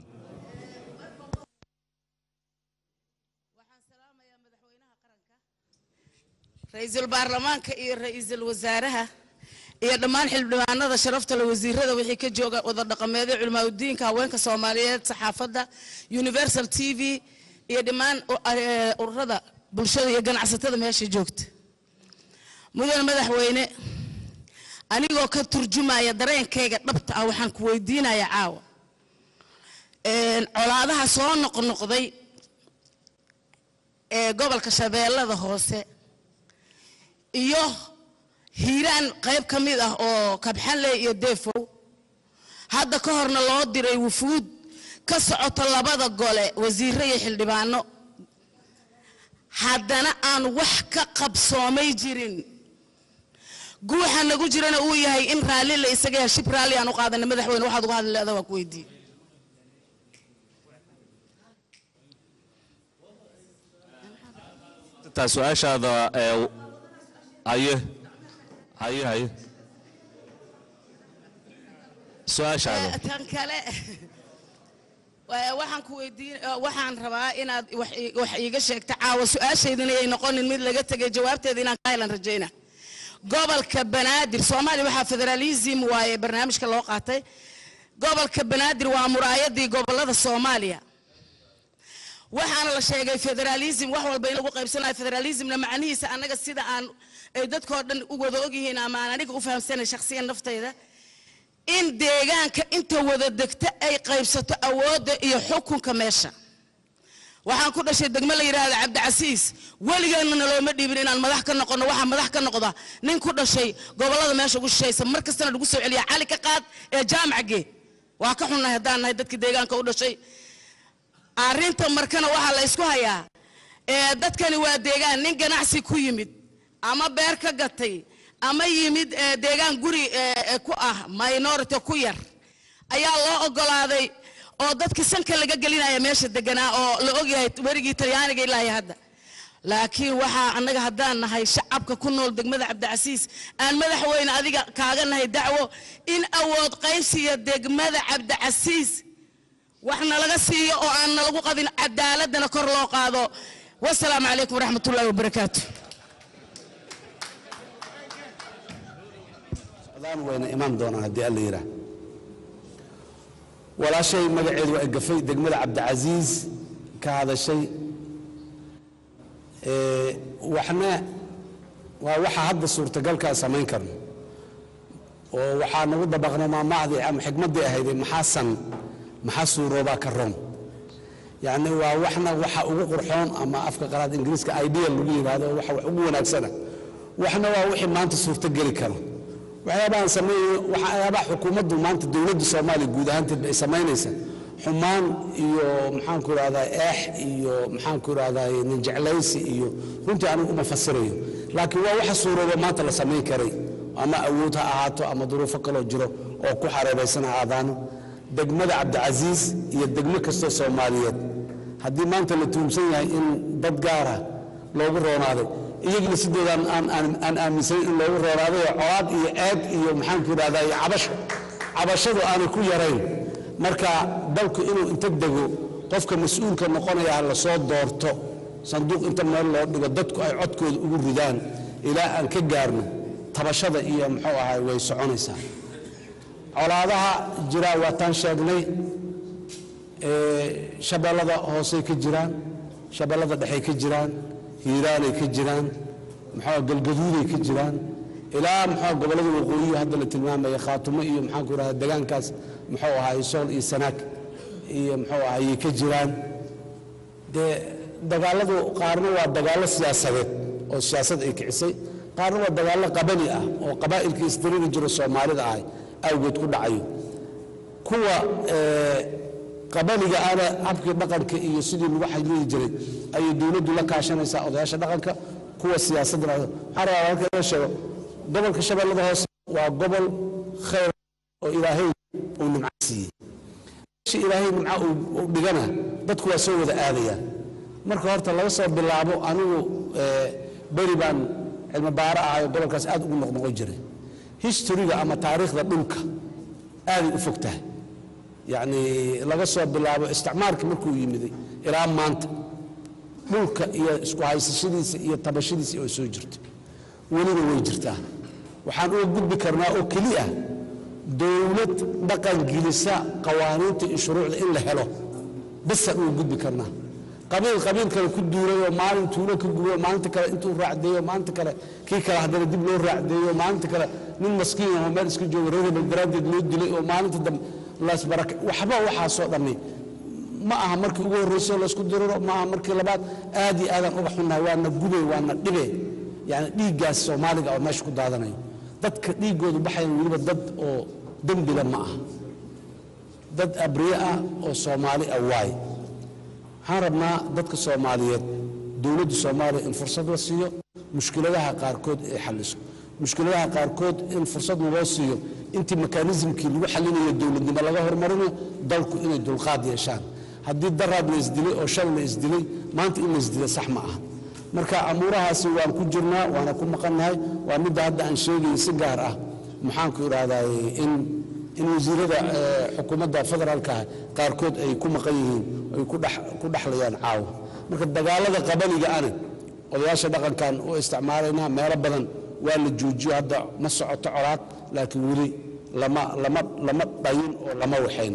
نعم. رئيس البرلمان iyo ra'iisul wasaaraha iyo dhammaan xildhibaanada sharafta leh wasiirada wixii ka jooga wada dhaqameedyo culimada diinka haweenka Soomaaliyeed saxaafadda Universal TV iyo dhammaan ururada bulshada iyo ganacsatada meesha joogta mudane madaxweyne anigoo ka turjumaya dareenkayga dhabta ah waxaan ku weydiinayaa caawa colaadaha soo noqnoqday ee gobolka Shabeellada Hoose iyo hiiraan qayb ka mid ah oo kabxanley iyo deefow hadda ka horna loo diray wufuud ka socoto labada gole wasiirro iyo xildhibaano haddana aan wax ka qabsoomay jirin guuxa nagu jirana uu yahay in raali la isaga shib raali aan u qaadanay madaxweyne waxaad uga hadleedaa waa ku weydiin su'aashaada haye su'aashaada tan kale waxaan ku weydiin waxaan rabaa inaad wax iiga sheegto caawa su'aashaydina ay noqonin mid laga tagay jawaabteeda inaan ka helan rajayna gobolka Banaadir Soomaaliya waxa federalism waaye barnaamijka loo qaatay gobolka Banaadir waa muraayadii gobolada Soomaaliya waxaana la sheegay federalism wax walba in lagu qaybsanayo federalismna macnihiisa anaga sida aan ay dadkoo dhan u wada og yihiin ama aniga u fahamsanay shakhsiyan naftayda in deegaanka inta wada degta ay qaybsato awoodda iyo xukunka meesha waxaan ku dhashay degmo la yiraahdo Cabdicasiis waligeena looma dhiibin inaan madax ka noqono waxa madax ka noqda nin ku dhashay gobolada meesha ugu shaqeysa markastana lagu soo celiya cali ka qaad ee jaamacage waa ka xunnahay hadaan nahay dadka deegaanka u dhashay arinta markana waxa la isku hayaa dadkani waa deegaan nin ganacsi ku yimid ama beer ka gatay ama yimid deegaan guri ku ah minority ku yar ayaa loo ogolaaday oo dadkii sanka laga gelinaya meesha deganaa oo la og yahay warigii Talyaaniga ilaa hadda laakiin waxa anaga hadaan nahay shacabka ku nool degmada Cabdicasiis aan madaxweyne adiga kaaga nahay dacwo in awood qaybsiga degmada Cabdicasiis waxna laga siiyo oo aan lagu qadin cadaaladna kor loo qaado wassalaamu calaykum waraxmatullaahi wabarakaatuh adaan wayna iman doonaa hadii alla yiraahdo ولا شيء مقعد وقفي دقمة عبد العزيز كهذا الشيء وحنا وحا هذا الصورة قال كاسمين كرم وحا نقول بغنا ما معدي عم حكمة دي هيدي محسن روبا كرم يعني وحنا وحا قرحون اما افكا قراد انجليز كايديال لغير هذا وحا وحا ناكسنا وحنا وحي ما انت صورة قال كرم waxyaabaan sameeyay waxyaaba xukuumaddu maanta dawladda Soomaaliya guud ahaan ay sameynaysa xumaan iyo maxaan ku raadayay iyo maxaan ku raadayay nin jeclaysi iyo runtii aan uma fasirayo laakiin waa waxa suurooba maanta la sameyn karay ama awood ha ahaato ama duruufo kale jiro oo ku xareeraysan aadaano degmada Cabdicasiis iyo degmo kasta Soomaaliyeed haddii maanta la tuumsan yahay in dad gaar ah loogu roonaaday iyaguna sidoodan aan aaminsan in loogu rooraaday colaad iyo aad iyo maxaan ku raadayay cabashadu aan ku yarayn marka dalku inuu inta dago qofka mas'uulka noqonaya la soo doorto sanduuq inta meel loo dhigo dadku ay codkooda ugu ridaan ilaa aan ka gaarno tabashada iyo muxuu ahaay way soconaysaa colaadaha jira waa tan sheegnay shabeellada hoose ka jiraan shabeellada dhexe ka jiraan hiiraan ay ka jiraan maxaa galgaduud ay ka jiraan ilaa maxaa gobolada waqooyi hadda la tilmaamay khaatumo iyo maxaa ku raad deegaankaas maxaa ahaay sool iyo sanaag iyo maxaa ahaay ka jiraan dagaaladu qaarna waa dagaalo siyaasadeed oo siyaasad ay kicisay qaarna waa dagaalo qabani ah oo qabaa'ilka isdiriir jiro Soomaalida ah awgeed ku dhacayo kuwa qabaliga ana habkii dhaqanka iyo sidii lagu xajin jiray ay dawladdu la kaashanaysaa odayaasha dhaqanka kuwa siyaasadda xaraa halka sheego gobolka Shabeellada Hoose waa gobol khayr oo Ilaahay uu nimcsiiyay si Ilaahay nimca uu dhigana dadku waa soo wada aadayaan marka horta laga soo bilaabo anigu bari baan cilmi baara ah gobolkaas aad ugu noqnoqon jiray historyga ama taariikhda dhulka aad u fogtahay يعني laga soo bilaabo isticmaalka markuu yimiday ilaa maanta dhulka iyo isku haysashadiisa iyo tabashadiisa oo soo jirto weliba way jirtaa waxaan u gudbi karnaa oo kaliya dawlad dhaqan gelisa qawaaniinta iyo shuruucda in la helo bas uu gudbi karnaa qabiil kale ku duulay oo maalin tuulo ka gubo maalinta kale intuu raacdeeyo maalinta kale kii kale hadana dib loo raacdeeyo maalinta kale nin maskiin ah oo meel iska joogo reer Belgrade loo dilay oo maalinta dam laas baraka waxba waxa soo dhamay ma aha markii ugu horeysay la isku diro ma aha markii labaad aad iyo aadan uga xunnahay waana gubay waana dhibay yani dhiigaas Soomaaliga oo meesha ku daadanayo dadka dhiigoodu baxayaan waliba dad oo dambi la ma aha dad abriya oo Soomaali ah waay waxaan rabnaa dadka Soomaaliyeed dawladda Soomaaliya in fursad la siiyo mushkiladaha qaarkood ay xalliso mushkiladaha qaarkood in fursad loo siiyo intii mechanismkii lagu xallinayo dawladnimo laga hormarinayo dalku inay dulqaad yeeshaan haddii daraad la isdilay oo shal la isdilay maanta in la isdilay sax ma aha marka amuurahaasi waan ku jirnaa waana ku maqannahay waa midda hadda aan sheegay si gaar ah maxaan ku iraahdaa in wasiirada xukuumadda federaalka qaarkood ay ku maqan yihiin ay ku dhaxlayaan caaw marka dagaalada qabaliga ana odayaasha dhaqankan oo isticmaalayna meelo badan waa la joojiyo hadda ma socoto colaad laakiin weli lama dhayin oo lama waxayn